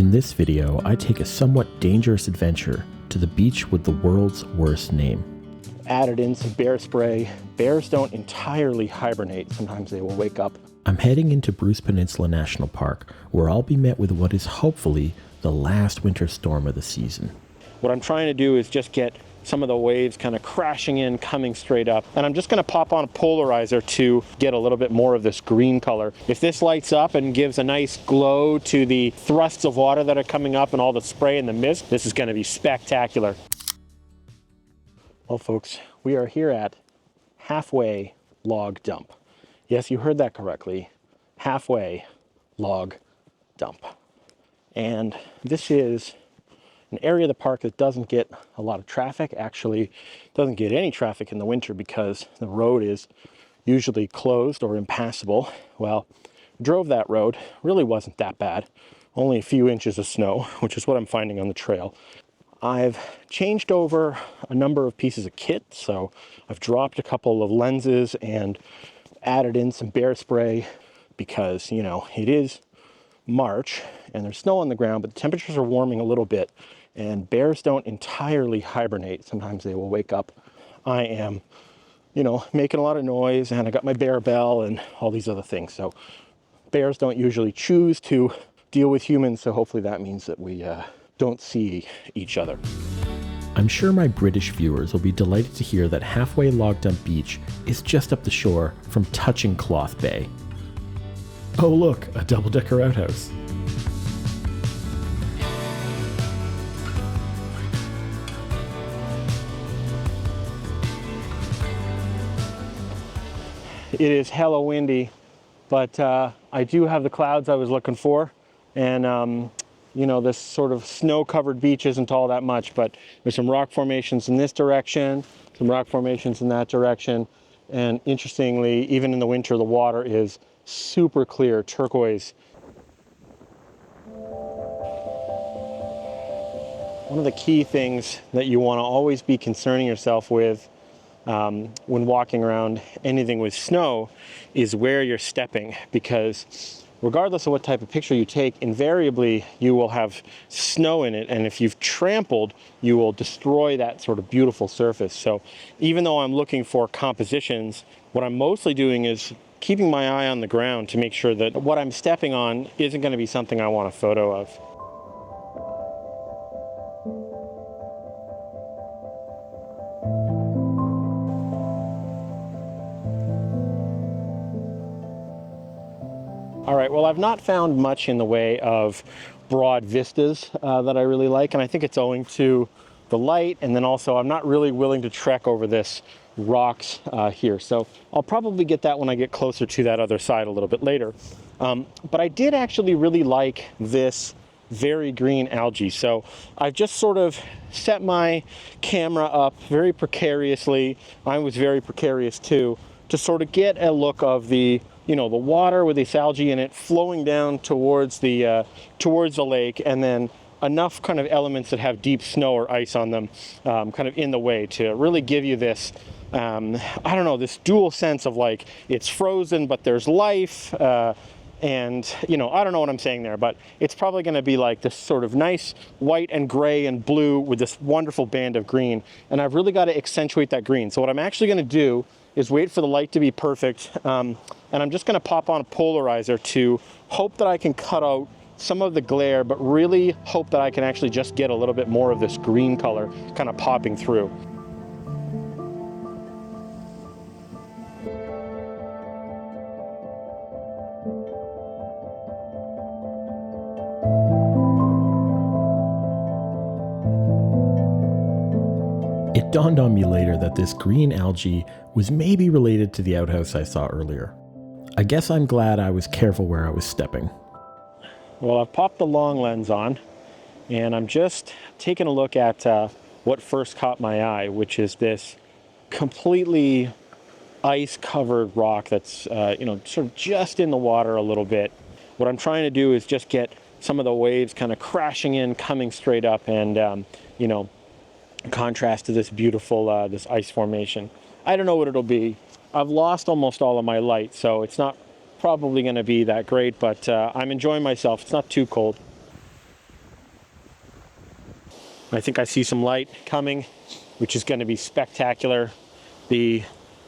In this video, I take a somewhat dangerous adventure to the beach with the world's worst name. Added in some bear spray. Bears don't entirely hibernate. Sometimes they will wake up. I'm heading into Bruce Peninsula National Park, where I'll be met with what is hopefully the last winter storm of the season. What I'm trying to do is just get some of the waves kind of crashing in, coming straight up. And I'm just going to pop on a polarizer to get a little bit more of this green color. If this lights up and gives a nice glow to the thrusts of water that are coming up and all the spray and the mist, this is going to be spectacular. Well, folks, we are here at Halfway Log Dump. Yes, you heard that correctly. Halfway Log Dump. And this is an area of the park that doesn't get a lot of traffic. Actually doesn't get any traffic in the winter because the road is usually closed or impassable. Well, drove that road, really wasn't that bad. Only a few inches of snow, which is what I'm finding on the trail. I've changed over a number of pieces of kit, so I've dropped a couple of lenses and added in some bear spray because, you know, it is March and there's snow on the ground, but the temperatures are warming a little bit and bears don't entirely hibernate. Sometimes they will wake up. I am, you know, making a lot of noise and I got my bear bell and all these other things. So bears don't usually choose to deal with humans. So hopefully that means that we don't see each other. I'm sure my British viewers will be delighted to hear that Halfway Log Dump Beach is just up the shore from Touching Cloth Bay. Oh look, a double-decker outhouse. It is hella windy, but I do have the clouds I was looking for, and you know, this sort of snow-covered beach isn't all that much, but there's some rock formations in this direction, some rock formations in that direction, and interestingly, even in the winter, the water is super clear, turquoise. One of the key things that you want to always be concerning yourself with when walking around anything with snow is where you're stepping, because regardless of what type of picture you take, invariably you will have snow in it, and if you've trampled, you will destroy that sort of beautiful surface. So even though I'm looking for compositions, what I'm mostly doing is keeping my eye on the ground to make sure that what I'm stepping on isn't going to be something I want a photo of. All right, well, I've not found much in the way of broad vistas that I really like, and I think it's owing to the light, and then also I'm not really willing to trek over this rocks here. So I'll probably get that when I get closer to that other side a little bit later. But I did actually really like this very green algae. So I've just sort of set my camera up very precariously. I was very precarious too, to sort of get a look of the, you know, the water with this algae in it flowing down towards the lake, and then enough kind of elements that have deep snow or ice on them kind of in the way to really give you this, I don't know, this dual sense of like it's frozen but there's life, and you know, I don't know what I'm saying there, but it's probably going to be like this sort of nice white and gray and blue with this wonderful band of green, and I've really got to accentuate that green. So what I'm actually going to do is wait for the light to be perfect, and I'm just going to pop on a polarizer to hope that I can cut out some of the glare, but really hope that I can actually just get a little bit more of this green color kind of popping through. It dawned on me later that this green algae was maybe related to the outhouse I saw earlier. I guess I'm glad I was careful where I was stepping. Well, I've popped the long lens on, and I'm just taking a look at what first caught my eye, which is this completely ice-covered rock that's, you know, sort of just in the water a little bit. What I'm trying to do is just get some of the waves kind of crashing in, coming straight up, and, you know, contrast to this beautiful, this ice formation. I don't know what it'll be. I've lost almost all of my light, so it's not probably going to be that great, but I'm enjoying myself. It's not too cold. I think I see some light coming, which is going to be spectacular. The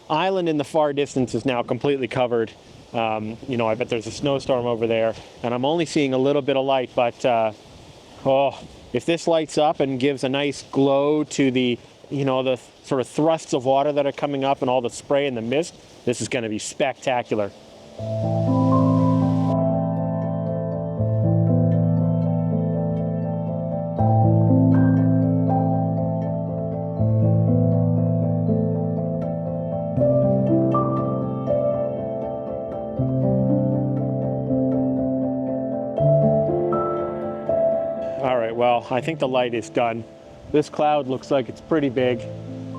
island in the far distance is now completely covered. You know, I bet there's a snowstorm over there, and I'm only seeing a little bit of light, but oh, if this lights up and gives a nice glow to the, you know, the sort of thrusts of water that are coming up and all the spray and the mist, this is going to be spectacular. All right, well, I think the light is done. This cloud looks like it's pretty big,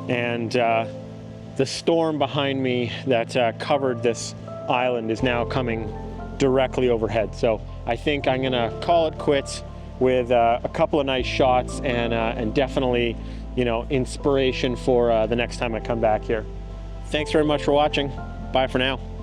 and the storm behind me that covered this island is now coming directly overhead. So I think I'm gonna call it quits with a couple of nice shots and definitely, you know, inspiration for the next time I come back here. Thanks very much for watching. Bye for now.